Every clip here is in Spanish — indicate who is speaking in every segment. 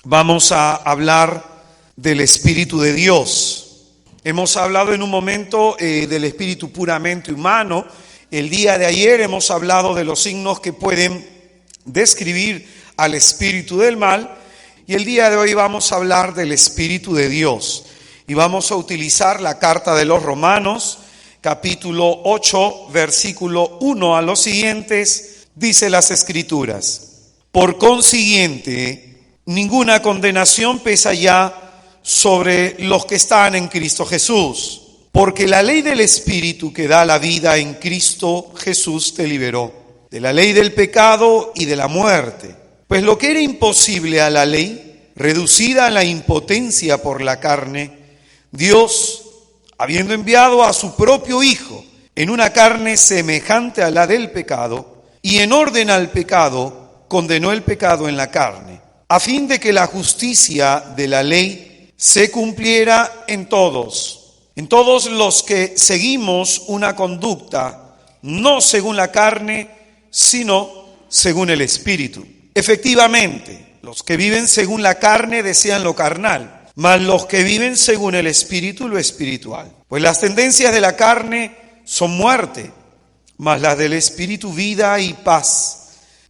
Speaker 1: vamos a hablar del Espíritu de Dios. Hemos hablado en un momento del Espíritu puramente humano. El día de ayer hemos hablado de los signos que pueden describir al espíritu del mal. Y el día de hoy vamos a hablar del Espíritu de Dios. Y vamos a utilizar la carta de los Romanos, capítulo 8, versículo 1 a los siguientes. Dice las Escrituras: por consiguiente, ninguna condenación pesa ya sobre los que están en Cristo Jesús, porque la ley del Espíritu que da la vida en Cristo Jesús te liberó de la ley del pecado y de la muerte. Pues lo que era imposible a la ley, reducida a la impotencia por la carne, Dios, habiendo enviado a su propio Hijo en una carne semejante a la del pecado, y en orden al pecado, condenó el pecado en la carne, a fin de que la justicia de la ley se cumpliera en todos los que seguimos una conducta, no según la carne, sino según el Espíritu. Efectivamente, los que viven según la carne desean lo carnal, mas los que viven según el Espíritu lo espiritual. Pues las tendencias de la carne son muerte, mas las del Espíritu vida y paz.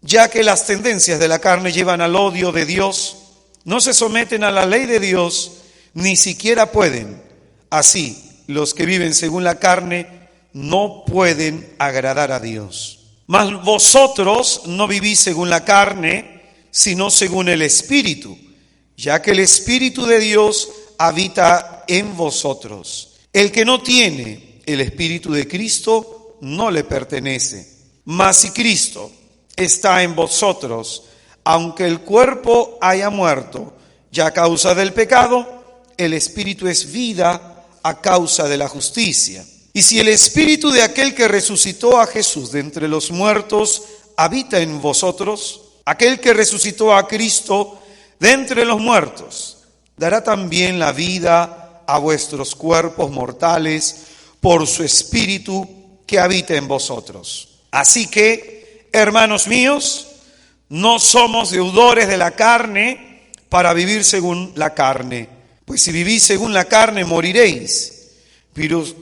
Speaker 1: Ya que las tendencias de la carne llevan al odio de Dios, no se someten a la ley de Dios, ni siquiera pueden. Así, los que viven según la carne no pueden agradar a Dios. Mas vosotros no vivís según la carne, sino según el Espíritu, ya que el Espíritu de Dios habita en vosotros. El que no tiene el Espíritu de Cristo no le pertenece. Mas si Cristo está en vosotros, aunque el cuerpo haya muerto ya a causa del pecado, el Espíritu es vida a causa de la justicia. Y si el Espíritu de aquel que resucitó a Jesús de entre los muertos habita en vosotros, aquel que resucitó a Cristo de entre los muertos dará también la vida a vuestros cuerpos mortales por su Espíritu que habita en vosotros. Así que, hermanos míos, no somos deudores de la carne para vivir según la carne. Pues si vivís según la carne, moriréis.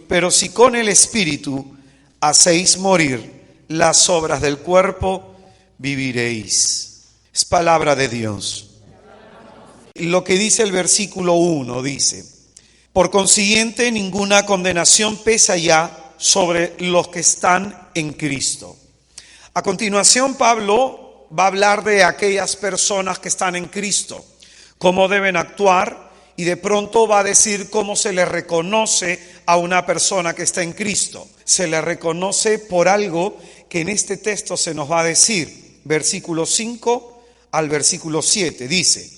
Speaker 1: Pero si con el Espíritu hacéis morir las obras del cuerpo, viviréis. Es palabra de Dios. Lo que dice el versículo 1 dice: por consiguiente, ninguna condenación pesa ya sobre los que están en Cristo. A continuación, Pablo va a hablar de aquellas personas que están en Cristo, cómo deben actuar. Y de pronto va a decir cómo se le reconoce a una persona que está en Cristo. Se le reconoce por algo que en este texto se nos va a decir. Versículo 5 al versículo 7 dice: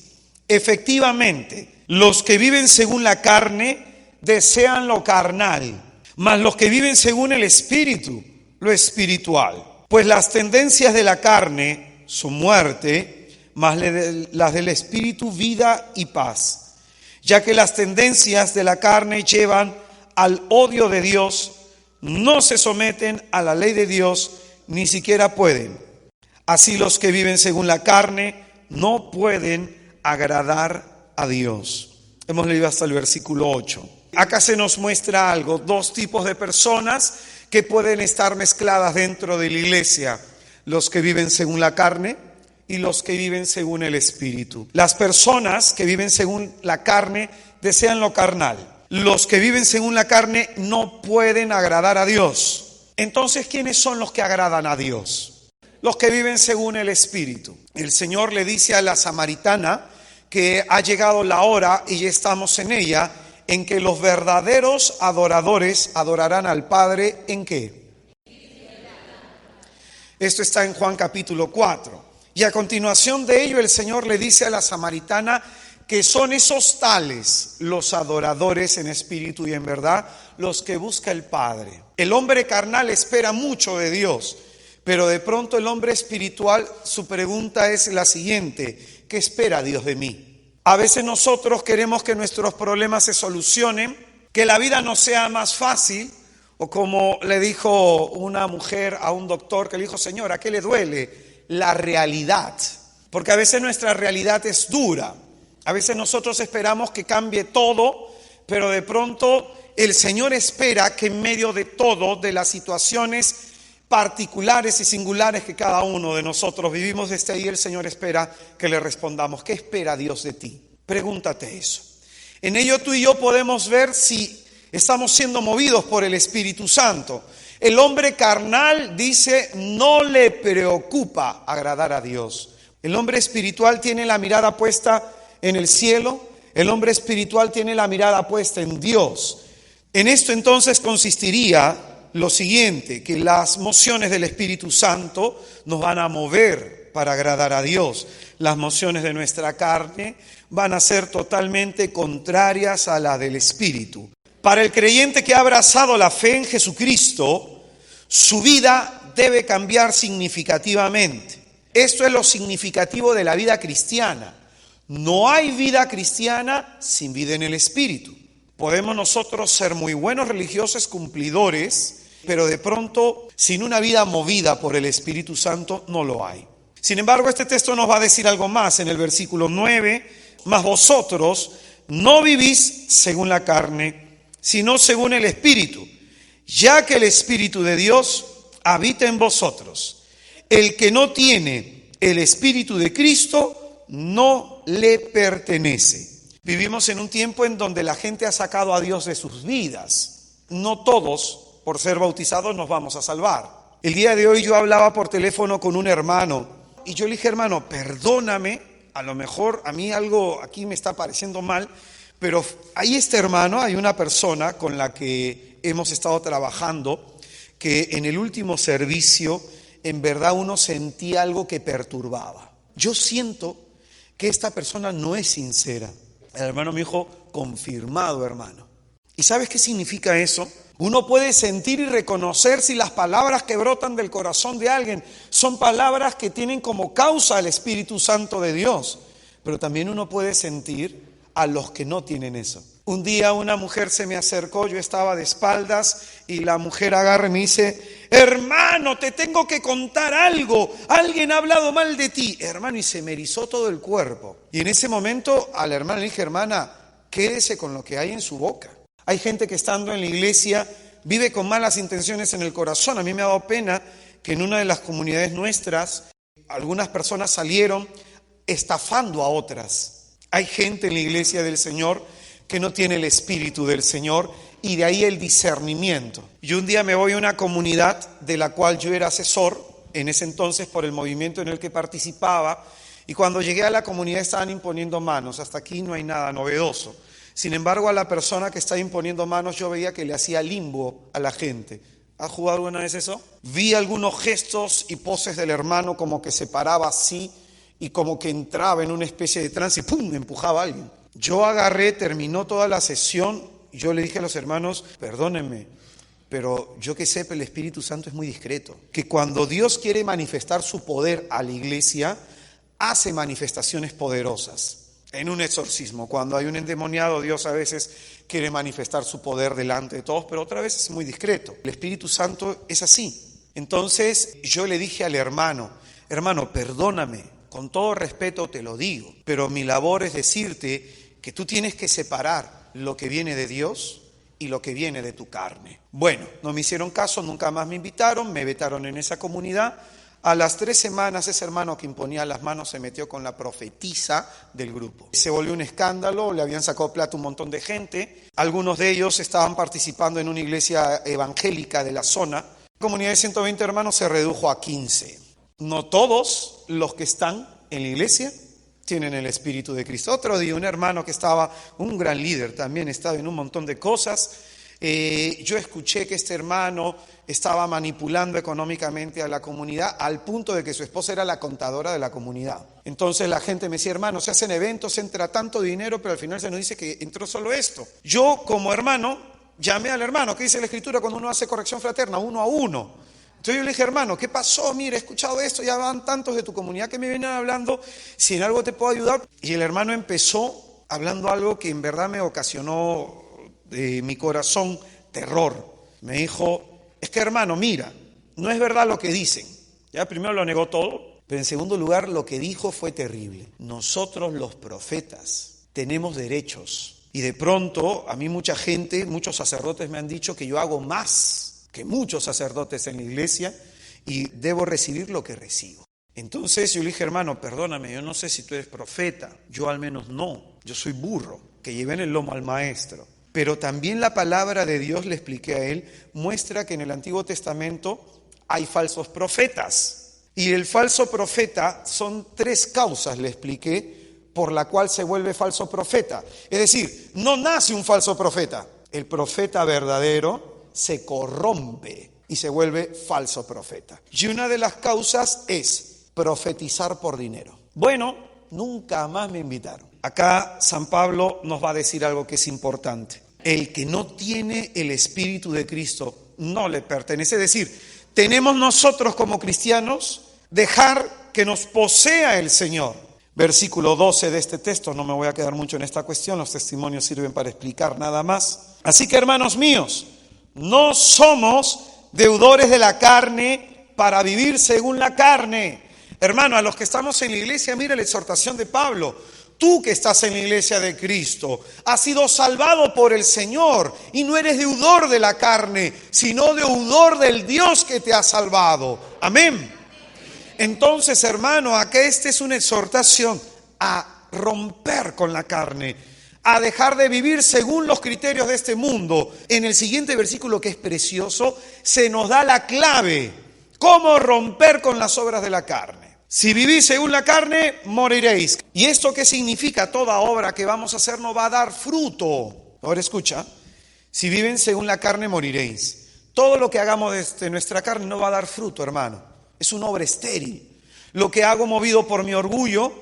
Speaker 1: efectivamente, los que viven según la carne desean lo carnal, mas los que viven según el Espíritu, lo espiritual. Pues las tendencias de la carne son muerte, mas las del Espíritu vida y paz. Ya que las tendencias de la carne llevan al odio de Dios, no se someten a la ley de Dios, ni siquiera pueden. Así los que viven según la carne no pueden agradar a Dios. Hemos leído hasta el versículo 8. Acá se nos muestra algo, dos tipos de personas que pueden estar mezcladas dentro de la iglesia: los que viven según la carne y los que viven según el Espíritu. Las personas que viven según la carne desean lo carnal. Los que viven según la carne no pueden agradar a Dios. Entonces, ¿quiénes son los que agradan a Dios? Los que viven según el Espíritu. El Señor le dice a la samaritana que ha llegado la hora, y ya estamos en ella, en que los verdaderos adoradores adorarán al Padre. ¿En qué? Esto está en Juan capítulo 4. Y a continuación de ello el Señor le dice a la samaritana que son esos tales los adoradores en espíritu y en verdad, los que busca el Padre. El hombre carnal espera mucho de Dios, pero de pronto el hombre espiritual, su pregunta es la siguiente: ¿qué espera Dios de mí? A veces nosotros queremos que nuestros problemas se solucionen, que la vida nos sea más fácil, o como le dijo una mujer a un doctor que le dijo: Señor, ¿a qué le duele? La realidad. Porque a veces nuestra realidad es dura. A veces nosotros esperamos que cambie todo, pero de pronto el Señor espera que en medio de todo, de las situaciones particulares y singulares que cada uno de nosotros vivimos desde ahí, el Señor espera que le respondamos. ¿Qué espera Dios de ti? Pregúntate eso. En ello tú y yo podemos ver si estamos siendo movidos por el Espíritu Santo. El hombre carnal, dice, no le preocupa agradar a Dios. El hombre espiritual tiene la mirada puesta en el cielo. El hombre espiritual tiene la mirada puesta en Dios. En esto entonces consistiría lo siguiente, que las mociones del Espíritu Santo nos van a mover para agradar a Dios. Las mociones de nuestra carne van a ser totalmente contrarias a las del Espíritu. Para el creyente que ha abrazado la fe en Jesucristo, su vida debe cambiar significativamente. Esto es lo significativo de la vida cristiana. No hay vida cristiana sin vida en el Espíritu. Podemos nosotros ser muy buenos religiosos, cumplidores, pero de pronto, sin una vida movida por el Espíritu Santo, no lo hay. Sin embargo, este texto nos va a decir algo más en el versículo 9. Mas vosotros no vivís según la carne, sino según el Espíritu, ya que el Espíritu de Dios habita en vosotros. El que no tiene el Espíritu de Cristo no le pertenece. Vivimos en un tiempo en donde la gente ha sacado a Dios de sus vidas. No todos, por ser bautizados, nos vamos a salvar. El día de hoy yo hablaba por teléfono con un hermano y yo le dije, hermano, perdóname, a lo mejor a mí algo aquí me está pareciendo mal, pero hay hay una persona con la que hemos estado trabajando que en el último servicio en verdad uno sentía algo que perturbaba. Yo siento que esta persona no es sincera. El hermano me dijo, confirmado, hermano. ¿Y sabes qué significa eso? Uno puede sentir y reconocer si las palabras que brotan del corazón de alguien son palabras que tienen como causa el Espíritu Santo de Dios. Pero también uno puede sentir a los que no tienen eso. Un día una mujer se me acercó, yo estaba de espaldas y la mujer agarra y me dice, hermano, te tengo que contar algo, alguien ha hablado mal de ti, hermano, y se me erizó todo el cuerpo. Y en ese momento al hermano le dije, hermana, quédese con lo que hay en su boca. Hay gente que estando en la iglesia vive con malas intenciones en el corazón. A mí me ha dado pena que en una de las comunidades nuestras algunas personas salieron estafando a otras. Hay gente en la iglesia del Señor que no tiene el Espíritu del Señor y de ahí el discernimiento. Yo un día me voy a una comunidad de la cual yo era asesor, en ese entonces por el movimiento en el que participaba, y cuando llegué a la comunidad estaban imponiendo manos. Hasta aquí no hay nada novedoso. Sin embargo, a la persona que estaba imponiendo manos yo veía que le hacía limbo a la gente. ¿Has jugado alguna vez eso? Vi algunos gestos y poses del hermano como que se paraba así y como que entraba en una especie de trance y ¡pum!, empujaba a alguien. Yo agarré, terminó toda la sesión y yo le dije a los hermanos, perdónenme, pero yo que sé, el Espíritu Santo es muy discreto. Que cuando Dios quiere manifestar su poder a la iglesia, hace manifestaciones poderosas. En un exorcismo, cuando hay un endemoniado, Dios a veces quiere manifestar su poder delante de todos, pero otra vez es muy discreto. El Espíritu Santo es así. Entonces yo le dije al hermano, perdóname, con todo respeto te lo digo, pero mi labor es decirte que tú tienes que separar lo que viene de Dios y lo que viene de tu carne. Bueno, no me hicieron caso, nunca más me invitaron, me vetaron en esa comunidad. A las 3 semanas ese hermano que imponía las manos se metió con la profetisa del grupo. Se volvió un escándalo, le habían sacado plata a un montón de gente. Algunos de ellos estaban participando en una iglesia evangélica de la zona. La comunidad de 120 hermanos se redujo a 15. No todos los que están en la iglesia tienen el Espíritu de Cristo. Otro día un hermano que estaba, un gran líder también, estaba en un montón de cosas. Yo escuché que este hermano estaba manipulando económicamente a la comunidad al punto de que su esposa era la contadora de la comunidad. Entonces la gente me decía, hermano, se hacen eventos, entra tanto dinero, pero al final se nos dice que entró solo esto. Yo como hermano llamé al hermano, ¿qué dice la Escritura cuando uno hace corrección fraterna? 1 a 1. Entonces yo le dije, hermano, ¿qué pasó? Mira, he escuchado esto, ya van tantos de tu comunidad que me vienen hablando, si en algo te puedo ayudar. Y el hermano empezó hablando algo que en verdad me ocasionó de mi corazón terror. Me dijo, es que hermano, mira, no es verdad lo que dicen. Ya primero lo negó todo, pero en segundo lugar lo que dijo fue terrible. Nosotros los profetas tenemos derechos. Y de pronto, a mí mucha gente, muchos sacerdotes me han dicho que yo hago más que muchos sacerdotes en la iglesia y debo recibir lo que recibo. Entonces yo le dije, hermano, perdóname, yo no sé si tú eres profeta, yo al menos no, yo soy burro, que llevé en el lomo al maestro. Pero también la palabra de Dios, le expliqué a él, muestra que en el Antiguo Testamento hay falsos profetas. Y el falso profeta son 3 causas, le expliqué, por la cual se vuelve falso profeta. Es decir, no nace un falso profeta. El profeta verdadero se corrompe y se vuelve falso profeta. Y una de las causas es profetizar por dinero. Bueno, nunca más me invitaron. Acá San Pablo nos va a decir algo que es importante. El que no tiene el Espíritu de Cristo no le pertenece. Es decir, tenemos nosotros como cristianos dejar que nos posea el Señor. Versículo 12 de este texto, no me voy a quedar mucho en esta cuestión, los testimonios sirven para explicar nada más. Así que, hermanos míos, no somos deudores de la carne para vivir según la carne. Hermano, a los que estamos en la iglesia, mira la exhortación de Pablo. Tú que estás en la iglesia de Cristo, has sido salvado por el Señor y no eres deudor de la carne, sino deudor del Dios que te ha salvado. Amén. Entonces, hermano, acá esta es una exhortación a romper con la carne, a dejar de vivir según los criterios de este mundo. En el siguiente versículo, que es precioso, se nos da la clave, cómo romper con las obras de la carne. Si vivís según la carne, moriréis. ¿Y esto qué significa? Toda obra que vamos a hacer no va a dar fruto. Ahora escucha, si viven según la carne, moriréis. Todo lo que hagamos desde nuestra carne no va a dar fruto, hermano. Es una obra estéril. Lo que hago movido por mi orgullo,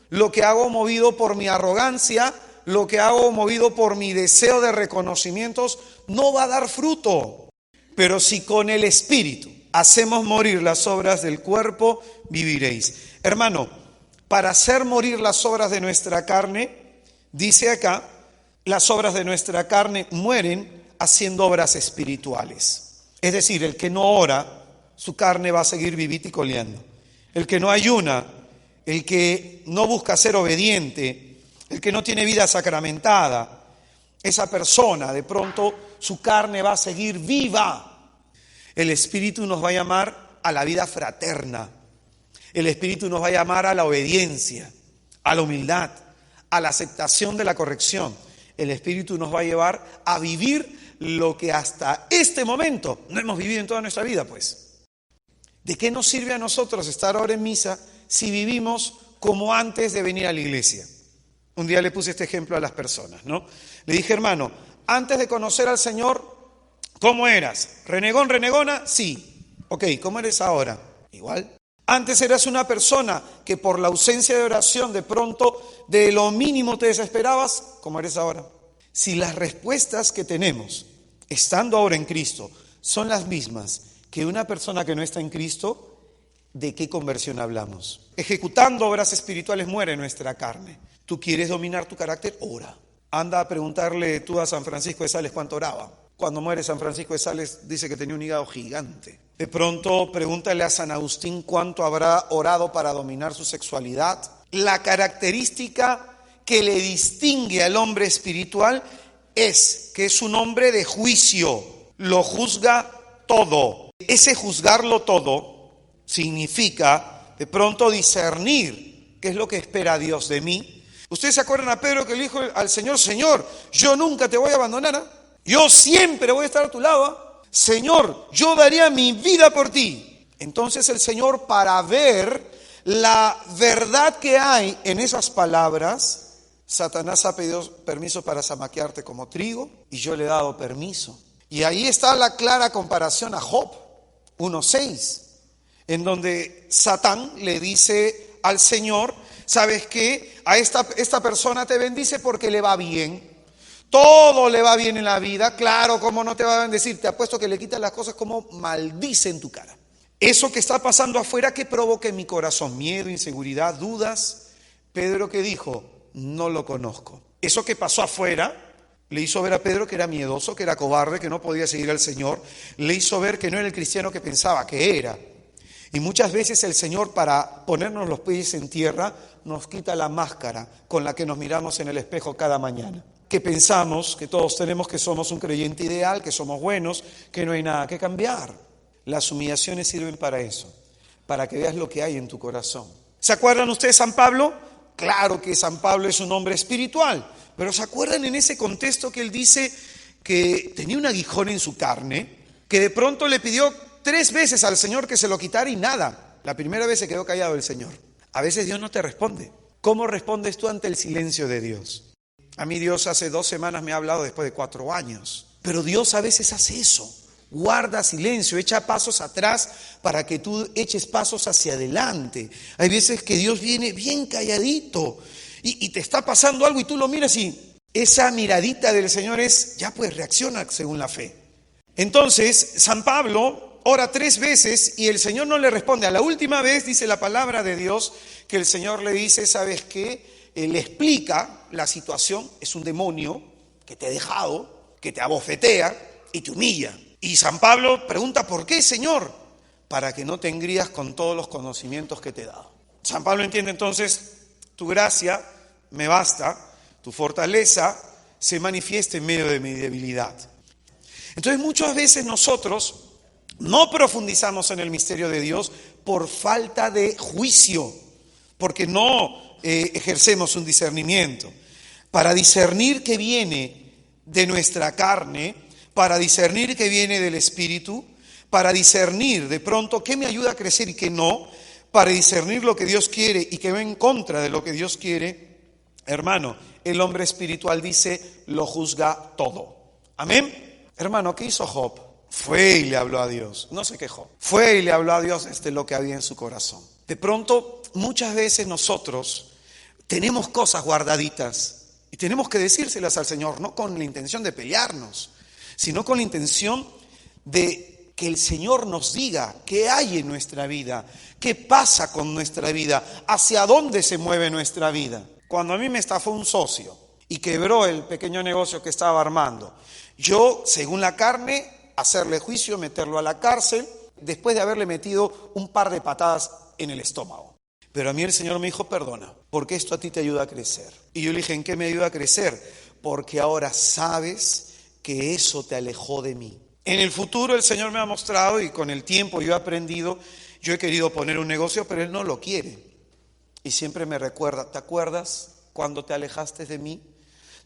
Speaker 1: lo que hago movido por mi arrogancia, lo que hago movido por mi deseo de reconocimientos, no va a dar fruto. Pero si con el Espíritu hacemos morir las obras del cuerpo, viviréis. Hermano, para hacer morir las obras de nuestra carne, dice acá, las obras de nuestra carne mueren haciendo obras espirituales. Es decir, el que no ora, su carne va a seguir vivita y coleando. El que no ayuna, el que no busca ser obediente, el que no tiene vida sacramentada, esa persona de pronto su carne va a seguir viva. El Espíritu nos va a llamar a la vida fraterna. El Espíritu nos va a llamar a la obediencia, a la humildad, a la aceptación de la corrección. El Espíritu nos va a llevar a vivir lo que hasta este momento no hemos vivido en toda nuestra vida, pues. ¿De qué nos sirve a nosotros estar ahora en misa si vivimos como antes de venir a la iglesia? Un día le puse este ejemplo a las personas, ¿no? Le dije, hermano, antes de conocer al Señor, ¿cómo eras? ¿Renegón, renegona? Sí. Ok, ¿cómo eres ahora? Igual. Antes eras una persona que por la ausencia de oración de pronto de lo mínimo te desesperabas, ¿cómo eres ahora? Si las respuestas que tenemos, estando ahora en Cristo, son las mismas que una persona que no está en Cristo, ¿de qué conversión hablamos? Ejecutando obras espirituales muere nuestra carne. ¿Tú quieres dominar tu carácter? Ora. Anda a preguntarle tú a San Francisco de Sales cuánto oraba. Cuando muere San Francisco de Sales dice que tenía un hígado gigante. De pronto pregúntale a San Agustín cuánto habrá orado para dominar su sexualidad. La característica que le distingue al hombre espiritual es que es un hombre de juicio. Lo juzga todo. Ese juzgarlo todo significa de pronto discernir qué es lo que espera Dios de mí. ¿Ustedes se acuerdan a Pedro que le dijo al Señor, Señor, yo nunca te voy a abandonar, yo siempre voy a estar a tu lado, Señor, yo daría mi vida por ti? Entonces el Señor, para ver la verdad que hay en esas palabras, Satanás ha pedido permiso para zamaquearte como trigo y yo le he dado permiso. Y ahí está la clara comparación a Job 1:6, en donde Satán le dice al Señor, ¿sabes qué? A esta persona te bendice porque le va bien. Todo le va bien en la vida. Claro, ¿cómo no te va a bendecir? Te apuesto que le quitas las cosas como maldice en tu cara. Eso que está pasando afuera, que provoca en mi corazón miedo, inseguridad, dudas. Pedro, ¿qué dijo? No lo conozco. Eso que pasó afuera le hizo ver a Pedro que era miedoso, que era cobarde, que no podía seguir al Señor. Le hizo ver que no era el cristiano que pensaba que era. Y muchas veces el Señor, para ponernos los pies en tierra, nos quita la máscara con la que nos miramos en el espejo cada mañana. Que pensamos que todos tenemos, que somos un creyente ideal, que somos buenos, que no hay nada que cambiar. Las humillaciones sirven para eso, para que veas lo que hay en tu corazón. ¿Se acuerdan ustedes de San Pablo? Claro que San Pablo es un hombre espiritual, pero ¿se acuerdan en ese contexto que él dice que tenía un aguijón en su carne, que de pronto le pidió 3 veces al Señor que se lo quitara y nada? La primera vez se quedó callado el Señor. A veces Dios no te responde. ¿Cómo respondes tú ante el silencio de Dios? A mí Dios hace 2 semanas me ha hablado después de 4 años. Pero Dios a veces hace eso. Guarda silencio, echa pasos atrás para que tú eches pasos hacia adelante. Hay veces que Dios viene bien calladito y te está pasando algo y tú lo miras y esa miradita del Señor es, ya pues reacciona según la fe. Entonces, San Pablo ora 3 veces y el Señor no le responde. A la última vez dice la palabra de Dios que el Señor le dice, ¿sabes qué? Le explica la situación, es un demonio que te ha dejado, que te abofetea y te humilla. Y San Pablo pregunta, ¿por qué, Señor? Para que no te engrías con todos los conocimientos que te he dado. San Pablo entiende entonces, tu gracia me basta, tu fortaleza se manifiesta en medio de mi debilidad. Entonces muchas veces nosotros no profundizamos en el misterio de Dios por falta de juicio, porque no ejercemos un discernimiento. Para discernir qué viene de nuestra carne, para discernir qué viene del Espíritu, para discernir de pronto qué me ayuda a crecer y qué no, para discernir lo que Dios quiere y que va en contra de lo que Dios quiere, hermano, el hombre espiritual dice, lo juzga todo. Amén. Hermano, ¿qué hizo Job? Fue y le habló a Dios, no se quejó. Fue y le habló a Dios lo que había en su corazón. De pronto, muchas veces nosotros tenemos cosas guardaditas y tenemos que decírselas al Señor, no con la intención de pelearnos, sino con la intención de que el Señor nos diga qué hay en nuestra vida, qué pasa con nuestra vida, hacia dónde se mueve nuestra vida. Cuando a mí me estafó un socio y quebró el pequeño negocio que estaba armando, yo, según la carne, hacerle juicio, meterlo a la cárcel, después de haberle metido un par de patadas en el estómago. Pero a mí el Señor me dijo, perdona, porque esto a ti te ayuda a crecer. Y yo le dije, ¿en qué me ayuda a crecer? Porque ahora sabes que eso te alejó de mí. En el futuro el Señor me ha mostrado y con el tiempo yo he aprendido, yo he querido poner un negocio, pero Él no lo quiere. Y siempre me recuerda, ¿te acuerdas cuando te alejaste de mí?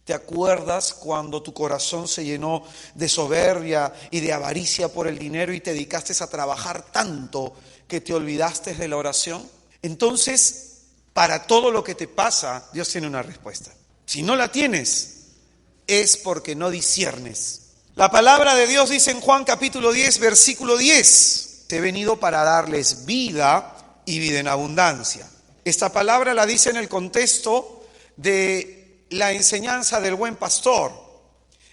Speaker 1: ¿Te acuerdas cuando tu corazón se llenó de soberbia y de avaricia por el dinero y te dedicaste a trabajar tanto que te olvidaste de la oración? Entonces, para todo lo que te pasa, Dios tiene una respuesta. Si no la tienes, es porque no disciernes. La palabra de Dios dice en Juan capítulo 10, versículo 10, he venido para darles vida y vida en abundancia. Esta palabra la dice en el contexto de la enseñanza del buen pastor.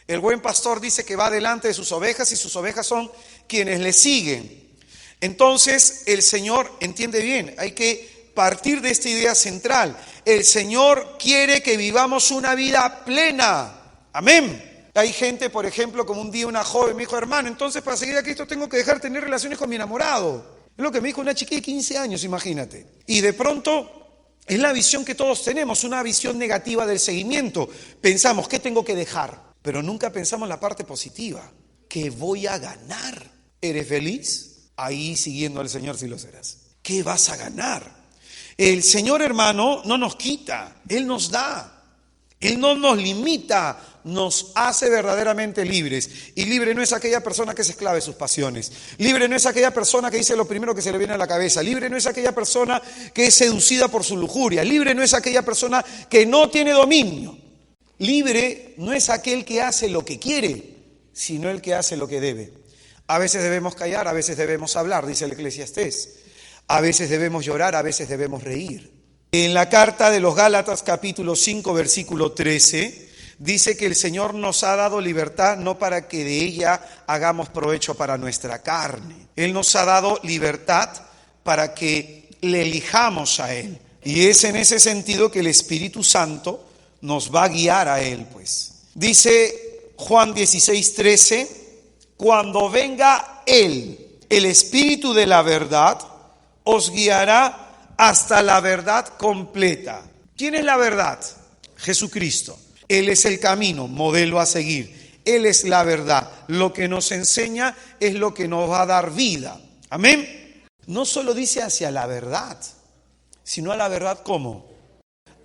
Speaker 1: El buen pastor dice que va delante de sus ovejas y sus ovejas son quienes le siguen. Entonces el Señor, entiende bien, hay que partir de esta idea central. El Señor quiere que vivamos una vida plena. Amén. Hay gente, por ejemplo, como un día una joven me dijo, hermano, entonces para seguir a Cristo tengo que dejar de tener relaciones con mi enamorado. Es lo que me dijo una chiquilla de 15 años, imagínate. Y de pronto es la visión que todos tenemos, una visión negativa del seguimiento. Pensamos, ¿qué tengo que dejar? Pero nunca pensamos la parte positiva. ¿Qué voy a ganar? ¿Eres feliz? Ahí siguiendo al Señor si lo serás. ¿Qué vas a ganar? El Señor, hermano, no nos quita, Él nos da. Él no nos limita, nos hace verdaderamente libres. Y libre no es aquella persona que es esclava de sus pasiones. Libre no es aquella persona que dice lo primero que se le viene a la cabeza. Libre no es aquella persona que es seducida por su lujuria. Libre no es aquella persona que no tiene dominio. Libre no es aquel que hace lo que quiere, sino el que hace lo que debe. A veces debemos callar, a veces debemos hablar, dice el Eclesiastés. A veces debemos llorar, a veces debemos reír. En la carta de los Gálatas capítulo 5 versículo 13 dice que el Señor nos ha dado libertad no para que de ella hagamos provecho para nuestra carne. Él nos ha dado libertad para que le elijamos a Él. Y es en ese sentido que el Espíritu Santo nos va a guiar a Él, pues. Dice Juan 16:13, cuando venga Él, el Espíritu de la verdad, os guiará hasta la verdad completa. ¿Quién es la verdad? Jesucristo. Él es el camino, modelo a seguir. Él es la verdad. Lo que nos enseña es lo que nos va a dar vida. Amén. No solo dice hacia la verdad, sino a la verdad ¿cómo?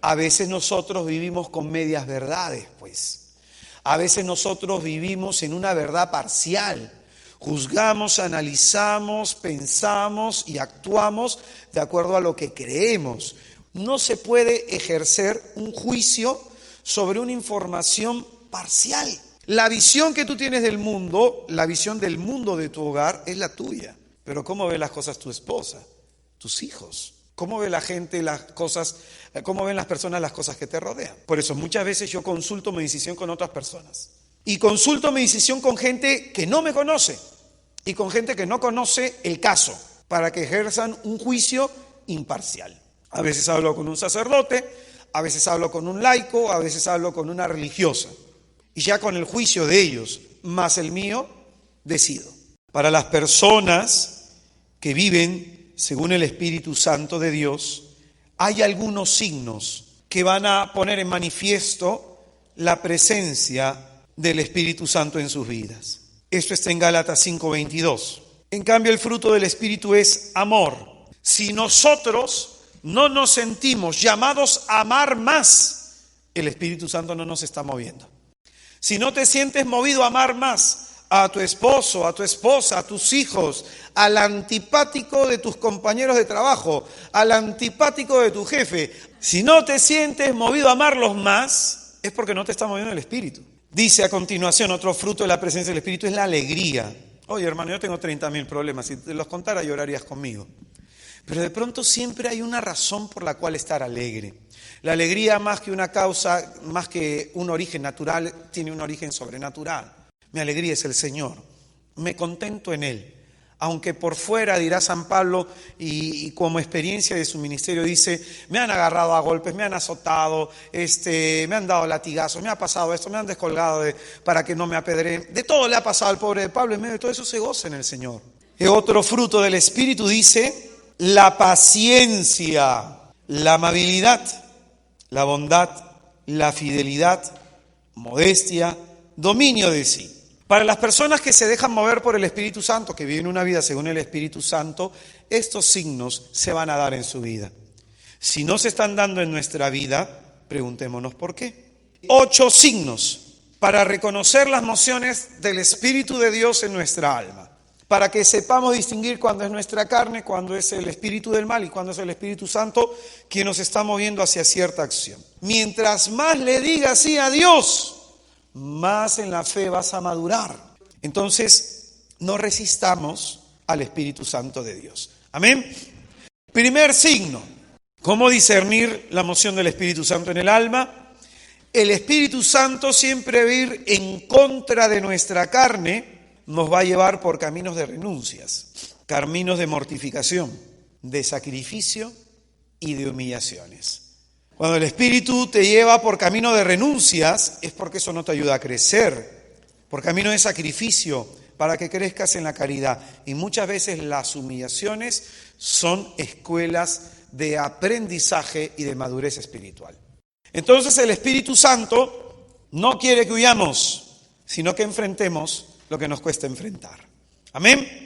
Speaker 1: A veces nosotros vivimos con medias verdades, pues. A veces nosotros vivimos en una verdad parcial. Juzgamos, analizamos, pensamos y actuamos de acuerdo a lo que creemos. No se puede ejercer un juicio sobre una información parcial. La visión que tú tienes del mundo, la visión del mundo de tu hogar es la tuya. Pero ¿cómo ve las cosas tu esposa, tus hijos? ¿Cómo ve la gente las cosas, cómo ven las personas las cosas que te rodean? Por eso muchas veces yo consulto mi decisión con otras personas. Y consulto mi decisión con gente que no me conoce y con gente que no conoce el caso, para que ejerzan un juicio imparcial. A veces hablo con un sacerdote, a veces hablo con un laico, a veces hablo con una religiosa. Y ya con el juicio de ellos, más el mío, decido. Para las personas que viven según el Espíritu Santo de Dios, hay algunos signos que van a poner en manifiesto la presencia del Espíritu Santo en sus vidas. Esto está en Gálatas 5:22. En cambio, el fruto del Espíritu es amor. Si nosotros no nos sentimos llamados a amar más, el Espíritu Santo no nos está moviendo. Si no te sientes movido a amar más a tu esposo, a tu esposa, a tus hijos, al antipático de tus compañeros de trabajo, al antipático de tu jefe, si no te sientes movido a amarlos más, es porque no te está moviendo el Espíritu. Dice a continuación, otro fruto de la presencia del Espíritu es la alegría. Oye, hermano, yo tengo 30.000 problemas. Si te los contara, llorarías conmigo. Pero de pronto siempre hay una razón por la cual estar alegre. La alegría, más que una causa, más que un origen natural, tiene un origen sobrenatural. Mi alegría es el Señor. Me contento en Él. Aunque por fuera, dirá San Pablo, y como experiencia de su ministerio dice, me han agarrado a golpes, me han azotado, me han dado latigazos, me ha pasado esto, me han descolgado para que no me apedreen. De todo le ha pasado al pobre de Pablo, en medio de todo eso se goza en el Señor. Y otro fruto del Espíritu dice, la paciencia, la amabilidad, la bondad, la fidelidad, modestia, dominio de sí. Para las personas que se dejan mover por el Espíritu Santo, que viven una vida según el Espíritu Santo, estos signos se van a dar en su vida. Si no se están dando en nuestra vida, preguntémonos por qué. 8 signos para reconocer las mociones del Espíritu de Dios en nuestra alma. Para que sepamos distinguir cuándo es nuestra carne, cuándo es el espíritu del mal y cuándo es el Espíritu Santo quien nos está moviendo hacia cierta acción. Mientras más le digas sí a Dios, más en la fe vas a madurar. Entonces, no resistamos al Espíritu Santo de Dios. Amén. Primer signo. ¿Cómo discernir la moción del Espíritu Santo en el alma? El Espíritu Santo siempre va a ir en contra de nuestra carne, nos va a llevar por caminos de renuncias, caminos de mortificación, de sacrificio y de humillaciones. Cuando el Espíritu te lleva por camino de renuncias, es porque eso no te ayuda a crecer, por camino de sacrificio, para que crezcas en la caridad. Y muchas veces las humillaciones son escuelas de aprendizaje y de madurez espiritual. Entonces el Espíritu Santo no quiere que huyamos, sino que enfrentemos lo que nos cuesta enfrentar. Amén.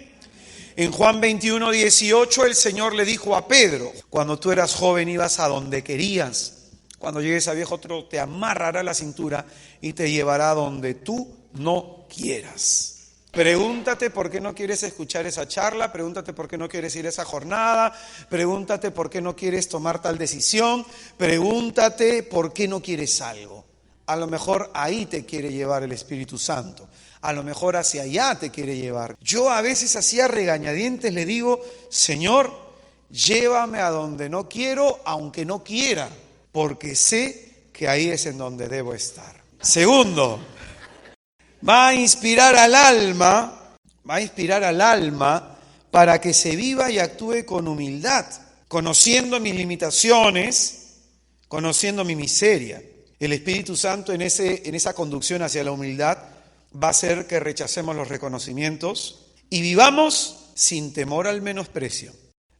Speaker 1: En Juan 21:18 el Señor le dijo a Pedro, cuando tú eras joven ibas a donde querías, cuando llegues a viejo otro te amarrará la cintura y te llevará donde tú no quieras. Pregúntate por qué no quieres escuchar esa charla, pregúntate por qué no quieres ir a esa jornada, pregúntate por qué no quieres tomar tal decisión, pregúntate por qué no quieres algo. A lo mejor ahí te quiere llevar el Espíritu Santo. A lo mejor hacia allá te quiere llevar. Yo a veces así a regañadientes le digo, Señor, llévame a donde no quiero, aunque no quiera, porque sé que ahí es en donde debo estar. Segundo, va a inspirar al alma para que se viva y actúe con humildad, conociendo mis limitaciones, conociendo mi miseria. El Espíritu Santo en esa conducción hacia la humildad va a hacer que rechacemos los reconocimientos y vivamos sin temor al menosprecio.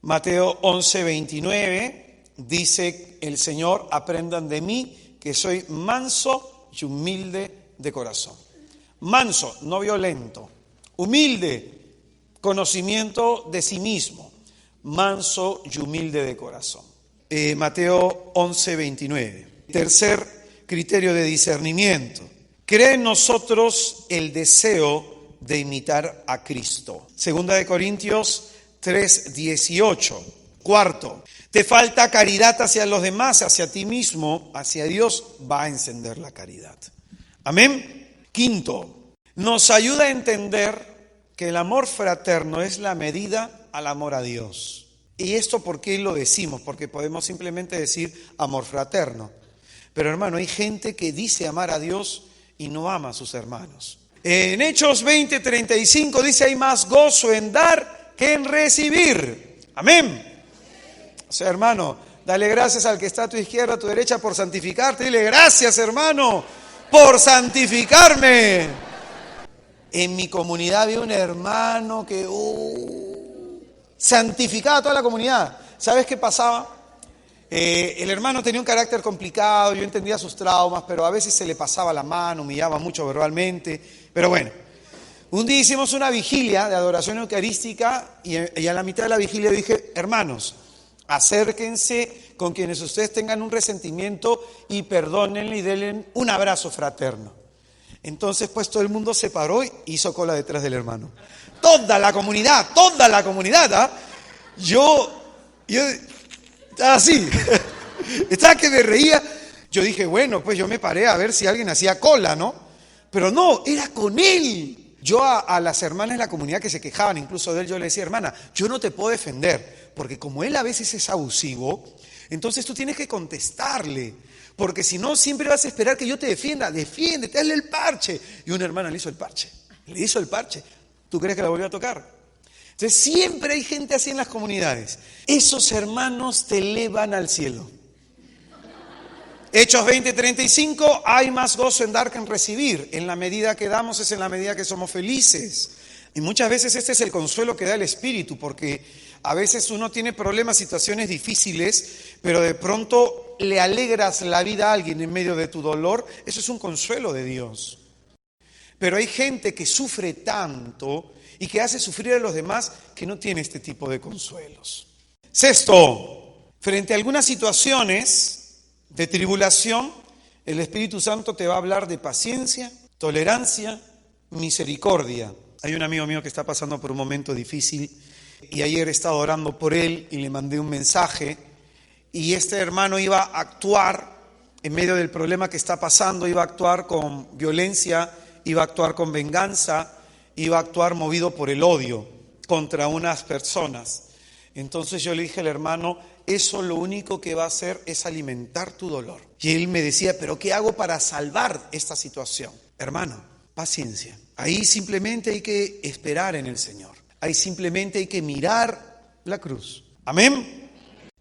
Speaker 1: Mateo 11:29 dice el Señor: aprendan de mí que soy manso y humilde de corazón. Manso, no violento. Humilde, conocimiento de sí mismo. Manso y humilde de corazón. Mateo 11:29. Tercer criterio de discernimiento. Cree en nosotros el deseo de imitar a Cristo. Segunda de Corintios 3:18. Cuarto, te falta caridad hacia los demás, hacia ti mismo, hacia Dios va a encender la caridad. Amén. Quinto, nos ayuda a entender que el amor fraterno es la medida al amor a Dios. ¿Y esto por qué lo decimos? Porque podemos simplemente decir amor fraterno. Pero hermano, hay gente que dice amar a Dios y no ama a sus hermanos. En Hechos 20:35 dice: hay más gozo en dar que en recibir. Amén. O sea, hermano, dale gracias al que está a tu izquierda, a tu derecha, por santificarte. Dile: gracias, hermano, por santificarme. En mi comunidad había un hermano que santificaba a toda la comunidad. ¿Sabes qué pasaba? El hermano tenía un carácter complicado, yo entendía sus traumas, pero a veces se le pasaba la mano, humillaba mucho verbalmente. Pero bueno, un día hicimos una vigilia de adoración eucarística y a la mitad de la vigilia dije: hermanos, acérquense con quienes ustedes tengan un resentimiento y perdónenle y denle un abrazo fraterno. Entonces pues todo el mundo se paró y hizo cola detrás del hermano. Toda la comunidad, ¿ah? Yo estaba así, estaba que me reía. Yo dije, bueno, pues yo me paré a ver si alguien hacía cola, ¿no? Pero no, era con él. Yo a las hermanas de la comunidad que se quejaban incluso de él, yo le decía: hermana, yo no te puedo defender, porque como él a veces es abusivo, entonces tú tienes que contestarle, porque si no siempre vas a esperar que yo te defienda. Defiéndete, hazle el parche. Y una hermana le hizo el parche. ¿Tú crees que la volvió a tocar? Entonces siempre hay gente así en las comunidades. Esos hermanos te elevan al cielo. Hechos 20:35, hay más gozo en dar que en recibir. En la medida que damos es en la medida que somos felices. Y muchas veces este es el consuelo que da el Espíritu, porque a veces uno tiene problemas, situaciones difíciles, pero de pronto le alegras la vida a alguien en medio de tu dolor. Eso es un consuelo de Dios. Pero hay gente que sufre tanto y que hace sufrir a los demás que no tiene este tipo de consuelos. Sexto, frente a algunas situaciones de tribulación, el Espíritu Santo te va a hablar de paciencia, tolerancia, misericordia. Hay un amigo mío que está pasando por un momento difícil y ayer he estado orando por él y le mandé un mensaje, y este hermano iba a actuar en medio del problema que está pasando, iba a actuar con violencia, iba a actuar con venganza, iba a actuar movido por el odio contra unas personas. Entonces yo le dije al hermano: eso lo único que va a hacer es alimentar tu dolor. Y él me decía: ¿pero qué hago para salvar esta situación? Hermano, paciencia. Ahí simplemente hay que esperar en el Señor. Ahí simplemente hay que mirar la cruz. Amén.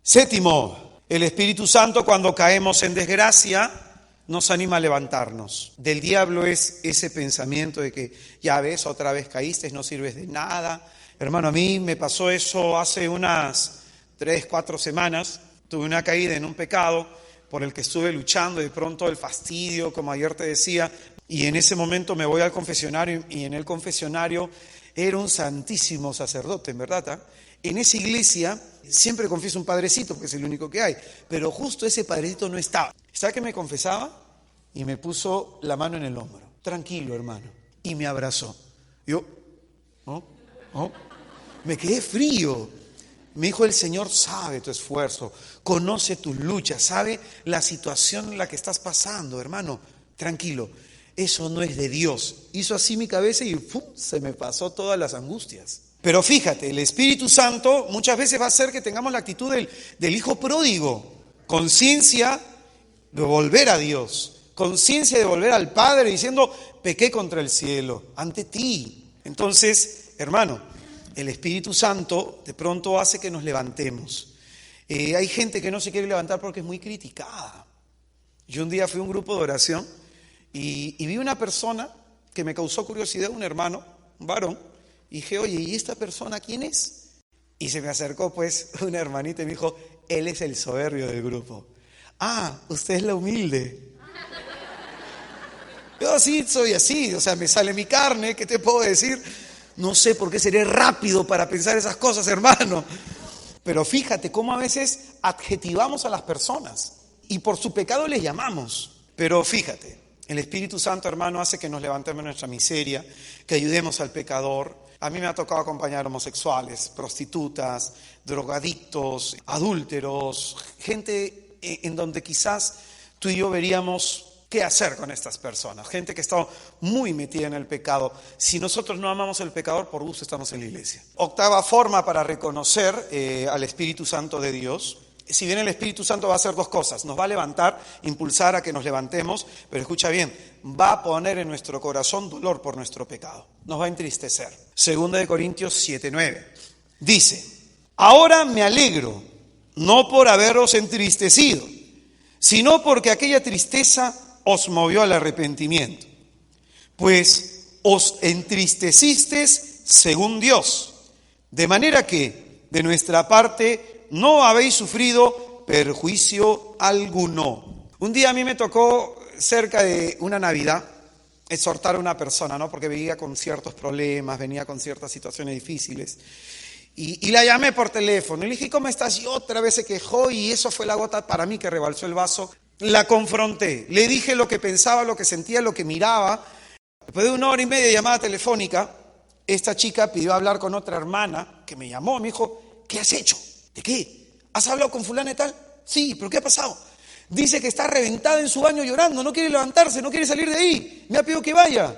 Speaker 1: Séptimo, el Espíritu Santo, cuando caemos en desgracia, nos anima a levantarnos. Del diablo es ese pensamiento de que ya ves, otra vez caíste, no sirves de nada. Hermano, a mí me pasó eso hace unas 3-4 semanas. Tuve una caída en un pecado por el que estuve luchando, y de pronto el fastidio, como ayer te decía, y en ese momento me voy al confesionario, y en el confesionario era un santísimo sacerdote, en verdad. En esa iglesia siempre confieso un padrecito, porque es el único que hay, pero justo ese padrecito no estaba. ¿Sabe qué me confesaba? Y me puso la mano en el hombro. Tranquilo, hermano. Y me abrazó. Yo, me quedé frío. Me dijo: el Señor sabe tu esfuerzo, conoce tus luchas, sabe la situación en la que estás pasando, hermano. Tranquilo, eso no es de Dios. Hizo así mi cabeza y ¡pum!, se me pasó todas las angustias. Pero fíjate, el Espíritu Santo muchas veces va a hacer que tengamos la actitud del hijo pródigo. Conciencia de volver a Dios, conciencia de volver al Padre, diciendo: pequé contra el cielo, ante ti. Entonces, hermano, el Espíritu Santo de pronto hace que nos levantemos. Hay gente que no se quiere levantar porque es muy criticada. Yo un día fui a un grupo de oración y vi una persona que me causó curiosidad, un hermano, un varón, y dije: oye, ¿y esta persona quién es? Y se me acercó pues una hermanita y me dijo, él es el soberbio del grupo. Ah, usted es la humilde. Yo sí soy así, o sea, me sale mi carne, ¿qué te puedo decir? No sé por qué seré rápido para pensar esas cosas, hermano. Pero fíjate cómo a veces adjetivamos a las personas y por su pecado les llamamos. Pero fíjate, el Espíritu Santo, hermano, hace que nos levantemos de nuestra miseria, que ayudemos al pecador. A mí me ha tocado acompañar homosexuales, prostitutas, drogadictos, adúlteros, gente en donde quizás tú y yo veríamos qué hacer con estas personas, gente que está muy metida en el pecado. Si nosotros no amamos al pecador, por gusto estamos en la iglesia. Octava forma para reconocer al Espíritu Santo de Dios. Si bien el Espíritu Santo va a hacer dos cosas, nos va a levantar, impulsar a que nos levantemos, pero escucha bien, va a poner en nuestro corazón dolor por nuestro pecado, nos va a entristecer. Segunda de Corintios 7:9 dice, ahora me alegro, no por haberos entristecido, sino porque aquella tristeza os movió al arrepentimiento, pues os entristecisteis según Dios, de manera que de nuestra parte no habéis sufrido perjuicio alguno. Un día a mí me tocó, cerca de una Navidad, exhortar a una persona, ¿no? Porque venía con ciertos problemas, venía con ciertas situaciones difíciles. Y la llamé por teléfono y le dije, ¿cómo estás? Y otra vez se quejó y eso fue la gota para mí que rebalsó el vaso. La confronté, le dije lo que pensaba, lo que sentía, lo que miraba. Después de 1 hora y media de llamada telefónica, esta chica pidió hablar con otra hermana que me llamó, me dijo, ¿qué has hecho? ¿De qué? ¿Has hablado con fulana y tal? Sí, ¿pero qué ha pasado? Dice que está reventada en su baño llorando, no quiere levantarse, no quiere salir de ahí. Me ha pedido que vaya.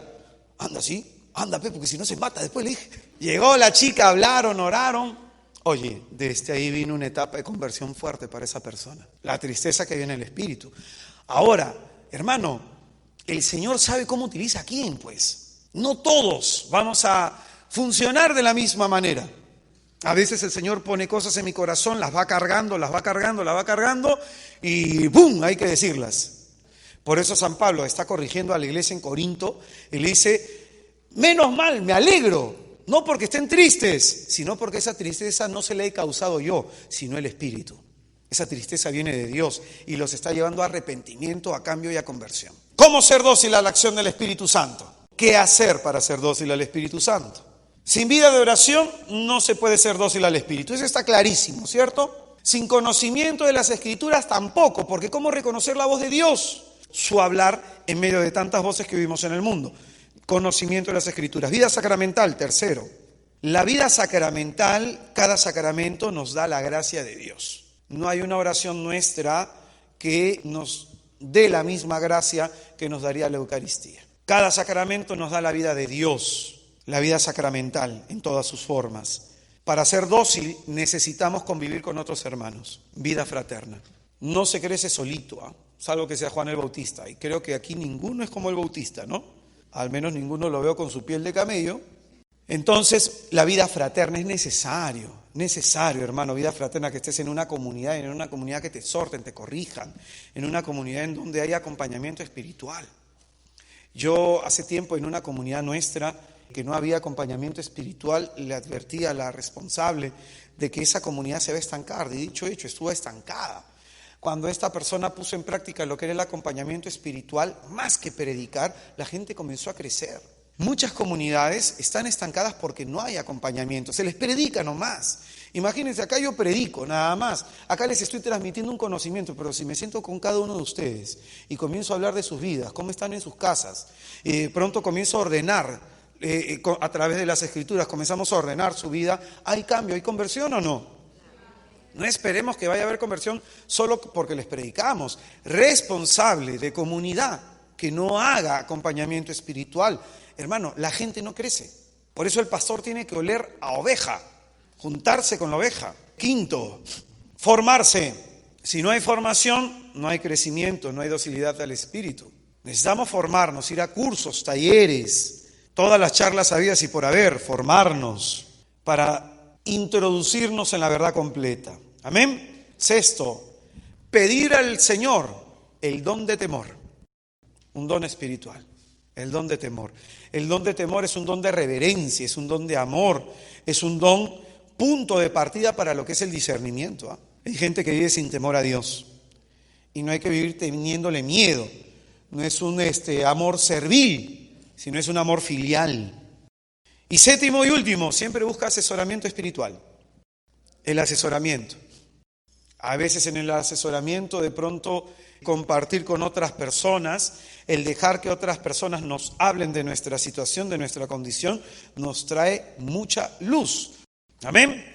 Speaker 1: Anda, sí, anda, porque si no se mata, después le dije. Llegó la chica, hablaron, oraron. Oye, desde ahí vino una etapa de conversión fuerte para esa persona. La tristeza que viene en el espíritu. Ahora, hermano, el Señor sabe cómo utiliza a quién, pues. No todos vamos a funcionar de la misma manera. A veces el Señor pone cosas en mi corazón, las va cargando, las va cargando, las va cargando y ¡bum! Hay que decirlas. Por eso San Pablo está corrigiendo a la iglesia en Corinto y le dice, menos mal, me alegro. No porque estén tristes, sino porque esa tristeza no se la he causado yo, sino el Espíritu. Esa tristeza viene de Dios y los está llevando a arrepentimiento, a cambio y a conversión. ¿Cómo ser dócil a la acción del Espíritu Santo? ¿Qué hacer para ser dócil al Espíritu Santo? Sin vida de oración no se puede ser dócil al Espíritu. Eso está clarísimo, ¿cierto? Sin conocimiento de las Escrituras tampoco, porque ¿cómo reconocer la voz de Dios? Su hablar en medio de tantas voces que vivimos en el mundo. Conocimiento de las Escrituras. Vida sacramental, tercero. La vida sacramental, cada sacramento nos da la gracia de Dios. No hay una oración nuestra que nos dé la misma gracia que nos daría la Eucaristía. Cada sacramento nos da la vida de Dios, la vida sacramental en todas sus formas. Para ser dócil necesitamos convivir con otros hermanos. Vida fraterna. No se crece solito, salvo que sea Juan el Bautista. Y creo que aquí ninguno es como el Bautista, ¿no? Al menos ninguno lo veo con su piel de camello. Entonces, la vida fraterna es necesario, hermano, vida fraterna, que estés en una comunidad que te exhorten, te corrijan, en una comunidad en donde haya acompañamiento espiritual. Yo hace tiempo en una comunidad nuestra que no había acompañamiento espiritual, le advertí a la responsable de que esa comunidad se va a estancar. De dicho hecho, estuvo estancada. Cuando esta persona puso en práctica lo que era el acompañamiento espiritual, más que predicar, la gente comenzó a crecer. Muchas comunidades están estancadas porque no hay acompañamiento, se les predica nomás. Imagínense, acá yo predico nada más, acá les estoy transmitiendo un conocimiento, pero si me siento con cada uno de ustedes y comienzo a hablar de sus vidas, cómo están en sus casas, pronto comienzo a ordenar, a través de las Escrituras comenzamos a ordenar su vida, ¿hay cambio, hay conversión o no? No esperemos que vaya a haber conversión solo porque les predicamos. Responsable de comunidad que no haga acompañamiento espiritual, hermano, la gente no crece. Por eso el pastor tiene que oler a oveja, juntarse con la oveja. Quinto, formarse. Si no hay formación, no hay crecimiento, no hay docilidad al espíritu. Necesitamos formarnos, ir a cursos, talleres, todas las charlas habidas y por haber, formarnos para introducirnos en la verdad completa. Amén. Sexto, pedir al Señor el don de temor, un don espiritual, el don de temor. El don de temor es un don de reverencia, es un don de amor, es un don punto de partida para lo que es el discernimiento, ¿ah? Hay gente que vive sin temor a Dios y no hay que vivir teniéndole miedo. No es un amor servil, sino es un amor filial. Y séptimo y último, siempre busca asesoramiento espiritual. El asesoramiento. A veces en el asesoramiento de pronto compartir con otras personas, el dejar que otras personas nos hablen de nuestra situación, de nuestra condición, nos trae mucha luz. Amén.